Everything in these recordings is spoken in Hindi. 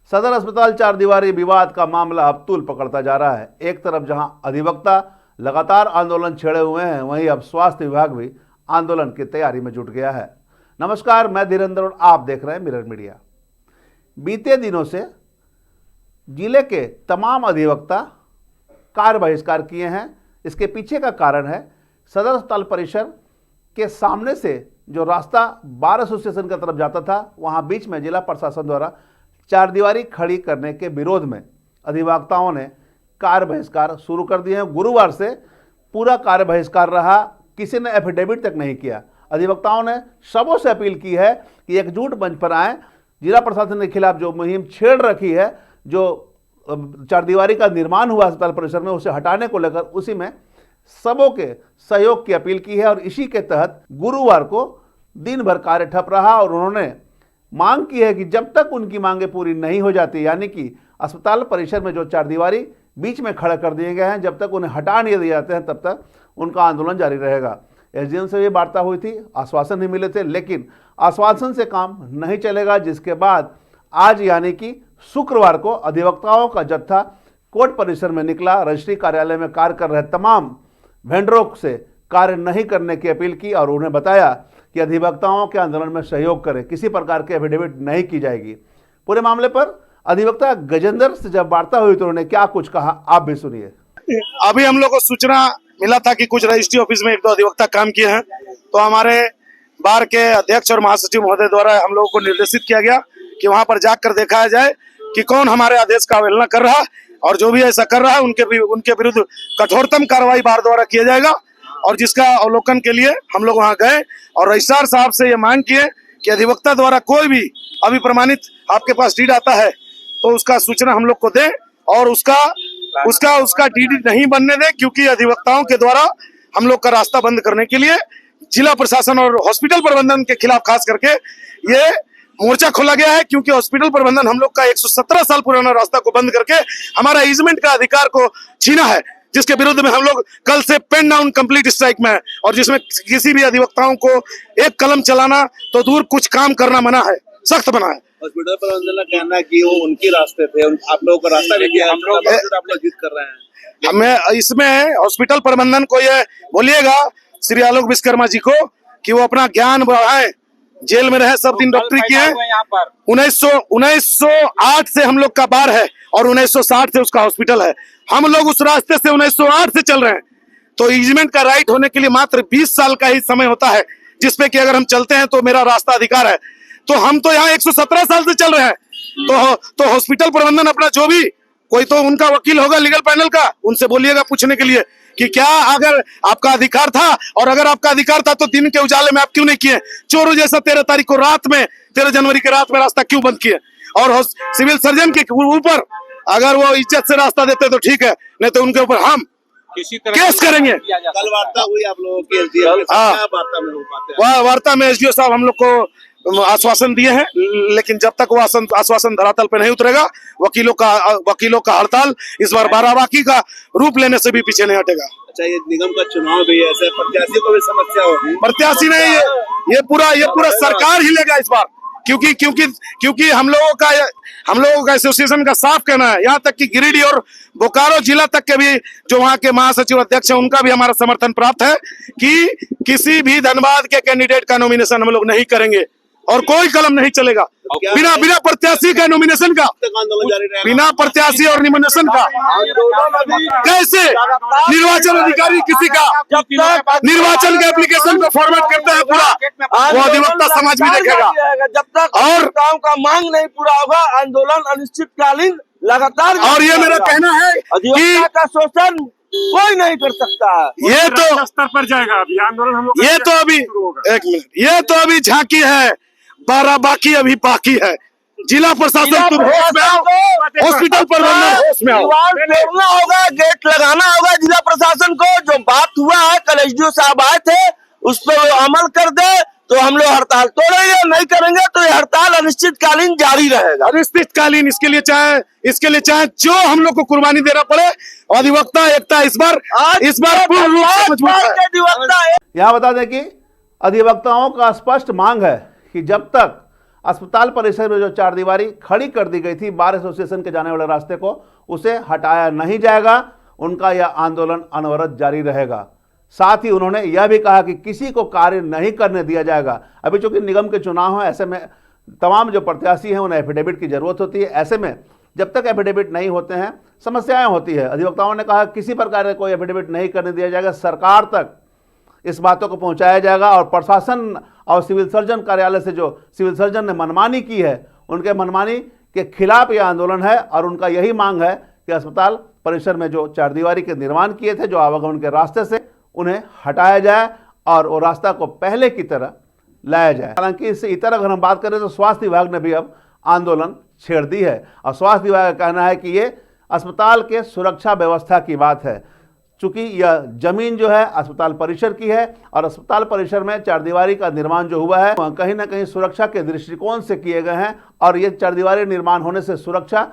सदर अस्पताल चार दीवारी विवाद का मामला अब तूल पकड़ता जा रहा है। एक तरफ जहां अधिवक्ता लगातार आंदोलन छेड़े हुए हैं, वहीं अब स्वास्थ्य विभाग भी आंदोलन की तैयारी में जुट गया है। नमस्कार, मैं धीरेन्द्र और आप देख रहे हैं मिरर मीडिया। बीते दिनों से जिले के तमाम अधिवक्ता कार्य बहिष्कार किए हैं। इसके पीछे का कारण है सदर अस्पताल परिसर के सामने से जो रास्ता बार एसोसिएशन की तरफ जाता था, वहां बीच में जिला प्रशासन द्वारा चार दीवारी खड़ी करने के विरोध में अधिवक्ताओं ने कार्य बहिष्कार शुरू कर दिए हैं। गुरुवार से पूरा कार्य बहिष्कार रहा, किसी ने एफिडेविट तक नहीं किया। अधिवक्ताओं ने सबों से अपील की है कि एकजुट मंच पर आएं। जिला प्रशासन के खिलाफ जो मुहिम छेड़ रखी है, जो चार दीवारी का निर्माण हुआ अस्पताल परिसर में, उसे हटाने को लेकर उसी में सबों के सहयोग की अपील की है। और इसी के तहत गुरुवार को दिन भर कार्य ठप रहा और उन्होंने मांग की है कि जब तक उनकी मांगें पूरी नहीं हो जाती, यानी कि अस्पताल परिसर में जो चार दीवारी बीच में खड़ा कर दिए गए हैं, जब तक उन्हें हटा नहीं दिए जाते हैं तब तक उनका आंदोलन जारी रहेगा। एसडीएम से भी वार्ता हुई थी, आश्वासन नहीं मिले थे, लेकिन आश्वासन से काम नहीं चलेगा। जिसके बाद आज यानी कि शुक्रवार को अधिवक्ताओं का जत्था कोर्ट परिसर में निकला। रजिस्ट्री कार्यालय में कार्य कर रहे तमाम वेंडरों से कार्य नहीं करने की अपील की और उन्हें बताया कि अधिवक्ताओं के आंदोलन में सहयोग करें, किसी प्रकार के एफिडेविट नहीं की जाएगी। पूरे मामले पर अधिवक्ता गजेंद्र से जब वार्ता हुई तो उन्होंने क्या कुछ कहा, आप भी सुनिए। अभी हम लोग को सूचना मिला था कि कुछ रजिस्ट्री ऑफिस में एक दो अधिवक्ता काम किए हैं, तो हमारे बार के अध्यक्ष और महासचिव महोदय द्वारा हम लोगों को निर्देशित किया गया कि वहां पर जाकर देखा जाए कि कौन हमारे आदेश का अवहेलना कर रहा है, और जो भी ऐसा कर रहा है उनके विरुद्ध कठोरतम कार्रवाई बार द्वारा किया जाएगा। और जिसका अवलोकन के लिए हम लोग वहां गए और रजिस्ट्रार साहब से ये मांग किए कि अधिवक्ता द्वारा कोई भी अभी प्रमाणित आपके पास डीड आता है तो उसका सूचना हम लोग को दें, और उसका डीड नहीं बनने दें, क्योंकि अधिवक्ताओं के द्वारा हम लोग का रास्ता बंद करने के लिए जिला प्रशासन और हॉस्पिटल प्रबंधन के खिलाफ खास करके ये मोर्चा खोला गया है। क्योंकि हॉस्पिटल प्रबंधन हम लोग का 117 साल पुराना रास्ता को बंद करके हमारा ईजमेंट का अधिकार को छीना है, जिसके विरुद्ध में हम लोग कल से पेन डाउन कंप्लीट स्ट्राइक में है, और जिसमें किसी भी अधिवक्ताओं को एक कलम चलाना तो दूर कुछ काम करना मना है, सख्त बना है। हॉस्पिटल प्रबंधन का कहना है कि वो उनकी रास्ते थे, आप लोगों का रास्ता लेके हम लोग जिद कर रहे हैं। हमें इसमें हॉस्पिटल प्रबंधन को ये बोलिएगा श्री आलोक विश्वकर्मा जी को कि वो अपना ज्ञान बढ़ाएं, जेल में रहे, सब दिन डॉक्टरी किए। 1908 से हम लोग का बार है और 1960 से उसका हॉस्पिटल है। हम लोग उस रास्ते से 1908 से चल रहे हैं, तो ईजमेंट का राइट होने के लिए मात्र 20 साल का ही समय होता है, जिसपे कि अगर हम चलते हैं तो मेरा रास्ता अधिकार है। तो हम तो यहाँ 117 साल से चल रहे हैं, तो हॉस्पिटल प्रबंधन अपना जो भी कोई तो उनका वकील होगा लीगल पैनल का, उनसे बोलिएगा पूछने के लिए कि क्या अगर आपका अधिकार था, और अगर आपका अधिकार था तो दिन के उजाले में आप क्यों नहीं किए? चोरों जैसा 13 तारीख को रात में, 13 जनवरी के रात में रास्ता क्यों बंद किए? और सिविल सर्जन के ऊपर अगर वो इज्जत से रास्ता देते तो ठीक है, नहीं तो उनके ऊपर हम केस करेंगे। कल वार्ता हुई आप लोगों की एसडीएम के साथ, वार्ता में हो पाते हैं? वार्ता में एसडीओ साहब हम लोग को आश्वासन दिए हैं, लेकिन जब तक वो आश्वासन धरातल पे नहीं उतरेगा, वकीलों का हड़ताल इस बार बाराबाकी का रूप लेने से भी पीछे नहीं हटेगा। अच्छा, ये निगम का चुनाव भी है, ऐसे प्रत्याशी को भी समस्या होगी? प्रत्याशी नहीं, ये पूरा सरकार ही लेगा इस बार, क्योंकि हम लोगों का एसोसिएशन का साफ कहना है, यहाँ तक कि गिरिडीह और बोकारो जिला तक के भी जो वहाँ के महासचिव अध्यक्ष है, उनका भी हमारा समर्थन प्राप्त है कि किसी भी धनबाद के कैंडिडेट का नॉमिनेशन हम लोग नहीं करेंगे और कोई कलम नहीं चलेगा बिना प्रत्याशी का नॉमिनेशन का, बिना प्रत्याशी और नॉमिनेशन का। कैसे निर्वाचन अधिकारी किसी का निर्वाचन के एप्लीकेशन को फॉर्मेट करते हैं पूरा, वो अधिवक्ता समाज भी देखेगा। जब तक और का मांग नहीं पूरा होगा, आंदोलन अनिश्चितकालीन लगातार। और ये मेरा कहना है कि का शोषण कोई नहीं कर सकता है। ये तो स्तर पर जाएगा अभी आंदोलन हम लोग। ये तो अभी एक मिनट, ये तो अभी झांकी है, बाराबाकी अभी बाकी है। जिला प्रशासन तुम होश में आओ, हॉस्पिटल प्रबंधन होश में आओ। तोड़ना होगा, गेट लगाना होगा जिला प्रशासन को। जो बात हुआ है, कल एसडीओ साहब आए थे, उस पर अमल कर दे, तो हम लोग हड़ताल तोड़ेंगे, नहीं करेंगे तो ये हड़ताल अनिश्चितकालीन जारी रहेगा। अनिश्चितकालीन इसके लिए चाहे जो हम लोग को कुर्बानी देना पड़े, अधिवक्ता एकता इस बार पूर्ण रूप से मजबूत है। अधिवक्ता यहाँ बता दें कि अधिवक्ताओं का स्पष्ट मांग है कि जब तक अस्पताल परिसर में जो चारदीवारी खड़ी कर दी गई थी बार एसोसिएशन के जाने वाले रास्ते को, उसे हटाया नहीं जाएगा, उनका यह आंदोलन अनवरत जारी रहेगा। साथ ही उन्होंने यह भी कहा कि किसी को कार्य नहीं करने दिया जाएगा। अभी चूंकि निगम के चुनाव हैं, ऐसे में तमाम जो प्रत्याशी हैं उन्हें एफिडेविट की जरूरत होती है। ऐसे में जब तक एफिडेविट नहीं होते हैं समस्याएं होती है। अधिवक्ताओं ने कहा किसी प्रकार का कोई एफिडेविट नहीं करने दिया जाएगा, सरकार तक इस बातों को पहुंचाया जाएगा और प्रशासन और सिविल सर्जन कार्यालय से जो सिविल सर्जन ने मनमानी की है उनके मनमानी के खिलाफ यह आंदोलन है। और उनका यही मांग है कि अस्पताल परिसर में जो चारदीवारी के निर्माण किए थे जो आवागमन के रास्ते से, उन्हें हटाया जाए और वो रास्ता को पहले की तरह लाया जाए। हालांकि इससे इतर अगर हम बात करें तो स्वास्थ्य विभाग ने भी अब आंदोलन छेड़ दी है और स्वास्थ्य विभाग का कहना है कि ये अस्पताल के सुरक्षा व्यवस्था की बात है। चूंकि यह जमीन जो है अस्पताल परिसर की है और अस्पताल परिसर में चारदीवारी का निर्माण जो हुआ है वह कहीं ना कहीं सुरक्षा के दृष्टिकोण से किए गए हैं और ये चारदीवारी निर्माण होने से सुरक्षा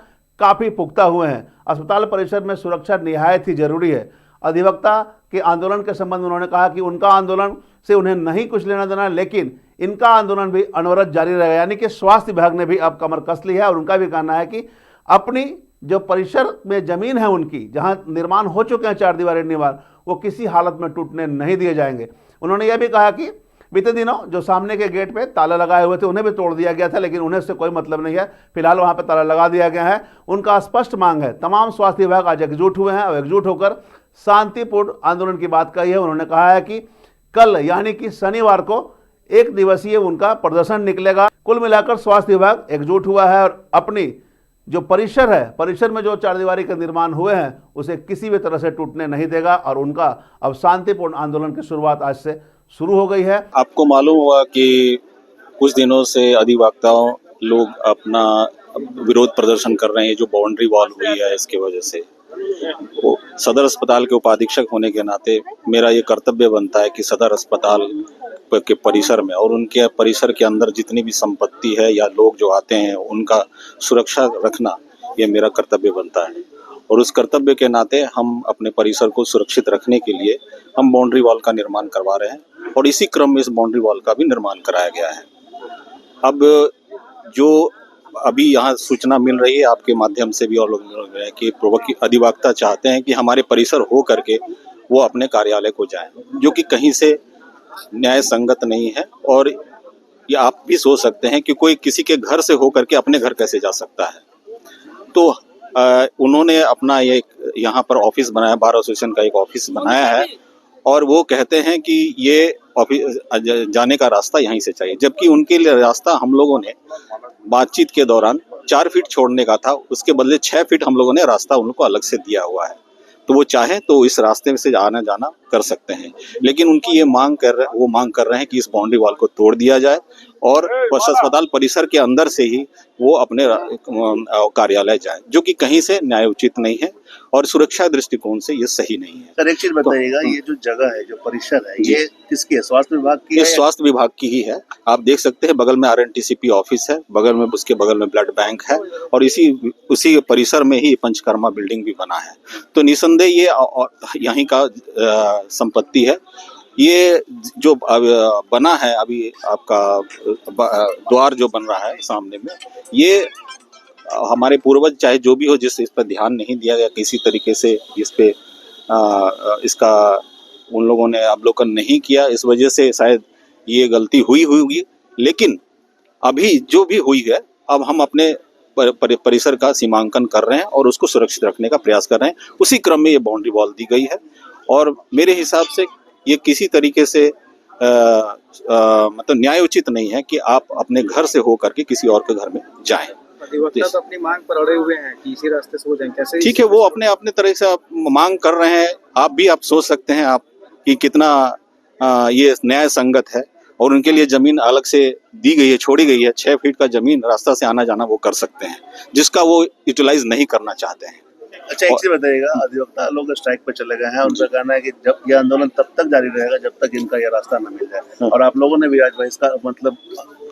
काफ़ी पुख्ता हुए हैं। अस्पताल परिसर में सुरक्षा निहायत ही जरूरी है। अधिवक्ता के आंदोलन के संबंध में उन्होंने कहा कि उनका आंदोलन से उन्हें नहीं कुछ लेना देना, लेकिन इनका आंदोलन भी अनवरत जारी रहेगा। यानी कि स्वास्थ्य विभाग ने भी अब कमर कस ली है और उनका भी कहना है कि अपनी जो परिसर में जमीन है उनकी, जहां निर्माण हो चुके हैं चारदीवारी निर्माण, वो किसी हालत में टूटने नहीं दिए जाएंगे। उन्होंने यह भी कहा कि बीते दिनों जो सामने के गेट पे ताले लगाए हुए थे उन्हें भी तोड़ दिया गया था, लेकिन उन्हें से कोई मतलब नहीं है। फिलहाल वहां पे ताला लगा दिया गया है। उनका स्पष्ट मांग है, तमाम स्वास्थ्य विभाग आज एकजुट हुए हैं और एकजुट होकर शांतिपूर्ण आंदोलन की बात कही है। उन्होंने कहा है कि कल यानी कि शनिवार को 1 दिवसीय उनका प्रदर्शन निकलेगा। कुल मिलाकर स्वास्थ्य विभाग एकजुट हुआ है और अपनी जो परिसर है, परिसर में जो चारदीवारी के निर्माण हुए हैं उसे किसी भी तरह से टूटने नहीं देगा और उनका अब शांतिपूर्ण आंदोलन की शुरुआत आज से शुरू हो गई है। आपको मालूम हुआ कि कुछ दिनों से अधिवक्ताओं लोग अपना विरोध प्रदर्शन कर रहे हैं, जो बाउंड्री वॉल हुई है इसकी वजह से। वो सदर अस्पताल के उपाधीक्षक होने के नाते मेरा ये कर्तव्य बनता है कि सदर अस्पताल के परिसर में और उनके परिसर के अंदर जितनी भी संपत्ति है या लोग जो आते हैं उनका सुरक्षा रखना, ये मेरा कर्तव्य बनता है। और उस कर्तव्य के नाते हम अपने परिसर को सुरक्षित रखने के लिए हम बाउंड्री वॉल का निर्माण करवा रहे हैं और इसी क्रम में इस बाउंड्री वॉल का भी निर्माण कराया गया है। अब जो अभी यहाँ सूचना मिल रही है आपके माध्यम से भी और लोग मिल रहे हैं कि अधिवक्ता चाहते हैं कि हमारे परिसर हो करके वो अपने कार्यालय को जाएं, जो कि कहीं से न्याय संगत नहीं है। और ये आप भी सोच सकते हैं कि कोई किसी के घर से हो करके अपने घर कैसे जा सकता है। तो उन्होंने अपना ये यहाँ पर ऑफिस बनाया, बार एसोसिएशन का एक ऑफिस बनाया है और वो कहते हैं कि ये ऑफिस जाने का रास्ता यहीं से चाहिए, जबकि उनके लिए रास्ता हम लोगों ने बातचीत के दौरान 4 फीट छोड़ने का था, उसके बदले 6 फीट हम लोगों ने रास्ता उनको अलग से दिया हुआ है। तो वो चाहे तो इस रास्ते से आना जाना कर सकते हैं, लेकिन उनकी ये मांग कर रहे हैं कि इस बाउंड्री वॉल को तोड़ दिया जाए और अस्पताल परिसर के अंदर से ही वो अपने कार्यालय जाए, जो कि कहीं से न्याय उचित नहीं है और सुरक्षा दृष्टिकोण से ये सही नहीं है। सर एक चीज बताइएगा, ये जो जगह है, जो परिसर है, ये किसकी है? स्वास्थ्य विभाग की है? ये स्वास्थ्य विभाग की ही है। आप देख सकते हैं बगल में RNTCP ऑफिस है, बगल में उसके बगल में ब्लड बैंक है और उसी परिसर में ही पंचकर्मा बिल्डिंग भी बना है। तो निसंदेह ये यहीं का संपत्ति है। ये जो बना है अभी आपका द्वार जो बन रहा है सामने में, ये हमारे पूर्वज चाहे जो भी हो, जिस इस पर ध्यान नहीं दिया गया किसी तरीके से, इस पे इसका उन लोगों ने अवलोकन नहीं किया, इस वजह से शायद ये गलती हुई होगी। लेकिन अभी जो भी हुई है, अब हम अपने परिसर का सीमांकन कर रहे हैं और उसको सुरक्षित रखने का प्रयास कर रहे हैं। उसी क्रम में ये बाउंड्री वॉल दी गई है और मेरे हिसाब से ये किसी तरीके से मतलब न्याय उचित नहीं है कि आप अपने घर से हो करके किसी और के घर में जाएं। अधिवक्ता तो अपनी मांग पर अड़े हुए हैं कि इसी रास्ते से हो जाएं, कैसे? ठीक है, वो अपने तरह से मांग कर रहे हैं। आप सोच सकते हैं आप कि कितना ये न्याय संगत है और उनके लिए जमीन अलग से दी गई है, छोड़ी गई है। 6 फीट का जमीन रास्ता से आना जाना वो कर सकते हैं, जिसका वो यूटिलाइज नहीं करना चाहते हैं। अच्छा, एक चीज बताइएगा, अधिवक्ता लोग स्ट्राइक पे चले गए हैं, उनका कहना है कि जब ये आंदोलन तब तक जारी रहेगा जब तक इनका यह रास्ता न मिल जाए, और आप लोगों ने भी आज बहिष्कार मतलब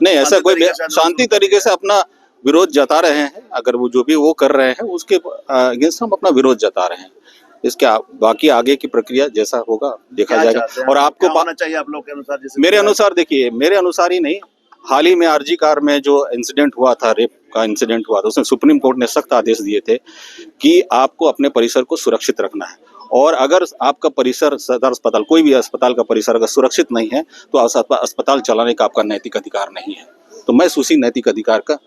नहीं, ऐसा कोई तरीके से शांति तरीके से अपना विरोध जता रहे हैं। अगर वो जो भी वो कर रहे हैं उसके अगेंस्ट हम अपना विरोध जता रहे हैं। इसके बाकी आगे की प्रक्रिया जैसा होगा देखा क्या जाएगा। चाहते हैं? और आपको क्या होना चाहिए आप लोग के अनुसार? जैसे मेरे अनुसार देखिए, मेरे अनुसार ही नहीं, हाल ही में आरजी कार में जो इंसिडेंट हुआ था, रेप का इंसिडेंट हुआ था, उसमें सुप्रीम कोर्ट ने सख्त आदेश दिए थे कि आपको अपने परिसर को सुरक्षित रखना है। और अगर आपका परिसर, सदर अस्पताल, कोई भी अस्पताल का परिसर अगर सुरक्षित नहीं है तो अस्पताल चलाने का आपका नैतिक अधिकार नहीं है। तो मैं उसी नैतिक अधिकार का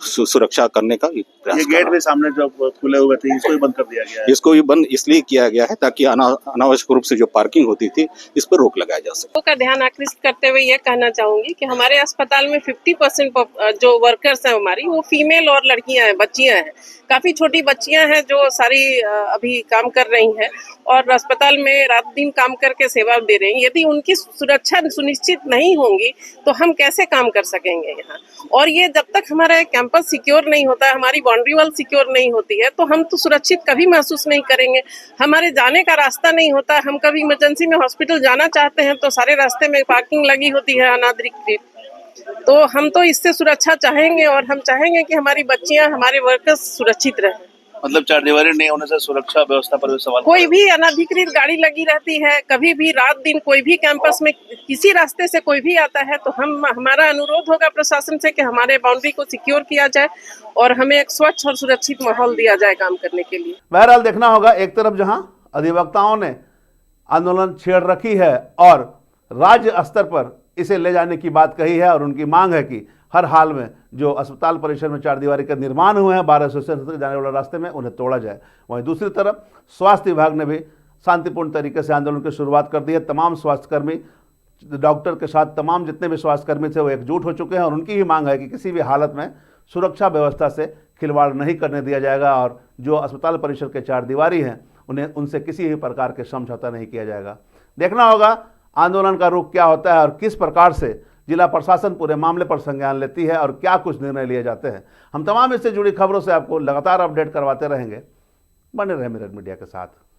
सुरक्षा करने का प्रयास ये कर गेट रहा भी सामने जो खुले हुए थे, इसको भी बंद कर दिया गया हूं। है। इसको भी बंद इसलिए किया गया है ताकि अनावश्यक रूप से जो पार्किंग होती थी इस पर रोक लगाया जा सके। का ध्यान आकृष्ट करते हुए ये कहना चाहूंगी कि हमारे अस्पताल में 50% जो वर्कर्स हैं हमारी, वो फीमेल और लड़कियां हैं, बच्चियां हैं। काफी छोटी बच्चियां हैं जो सारी अभी काम कर रही हैं और अस्पताल में रात दिन काम करके सेवा दे रही हैं। यदि उनकी सुरक्षा सुनिश्चित नहीं होंगी तो हम कैसे काम कर सकेंगे यहाँ। और ये जब तक हमारा कैंपस सिक्योर नहीं होता है, हमारी बाउंड्री वॉल सिक्योर नहीं होती है, तो हम तो सुरक्षित कभी महसूस नहीं करेंगे। हमारे जाने का रास्ता नहीं होता। हम कभी इमरजेंसी में हॉस्पिटल जाना चाहते हैं तो सारे रास्ते में पार्किंग लगी होती है अनाधिकृत। तो हम तो इससे सुरक्षा चाहेंगे और हम चाहेंगे कि हमारी बच्चियां, हमारे वर्कर्स सुरक्षित रहें। मतलब चारदीवारी नहीं होने से सुरक्षा व्यवस्था पर भी सवाल कोई भी अनाधिकृत गाड़ी लगी रहती है, कभी भी रात दिन कोई भी कैंपस में किसी रास्ते से कोई भी आता है, तो हमारा अनुरोध होगा प्रशासन से कि हमारे बाउंड्री को सिक्योर किया जाए और हमें एक स्वच्छ और सुरक्षित माहौल दिया जाए काम करने के लिए। बहरहाल देखना होगा, एक तरफ जहां अधिवक्ताओं ने आंदोलन छेड़ रखी है और राज्य स्तर पर इसे ले जाने की बात कही है और उनकी मांग है कि हर हाल में जो अस्पताल परिसर में चारदीवारी का निर्माण हुए हैं 12 स्टेशन तक जाने वाले रास्ते में, उन्हें तोड़ा जाए। वहीं दूसरी तरफ स्वास्थ्य विभाग ने भी शांतिपूर्ण तरीके से आंदोलन की शुरुआत कर दी है। तमाम स्वास्थ्यकर्मी, डॉक्टर के साथ तमाम जितने भी स्वास्थ्यकर्मी थे वो एकजुट हो चुके हैं और उनकी ही मांग है कि किसी भी हालत में सुरक्षा व्यवस्था से खिलवाड़ नहीं करने दिया जाएगा और जो अस्पताल परिसर के चारदीवारी हैं उनसे किसी भी प्रकार के समझौता नहीं किया जाएगा। देखना होगा आंदोलन का रुख क्या होता है और किस प्रकार से जिला प्रशासन पूरे मामले पर संज्ञान लेती है और क्या कुछ निर्णय लिए जाते हैं। हम तमाम इससे जुड़ी खबरों से आपको लगातार अपडेट करवाते रहेंगे। बने रहे मिरर मीडिया के साथ।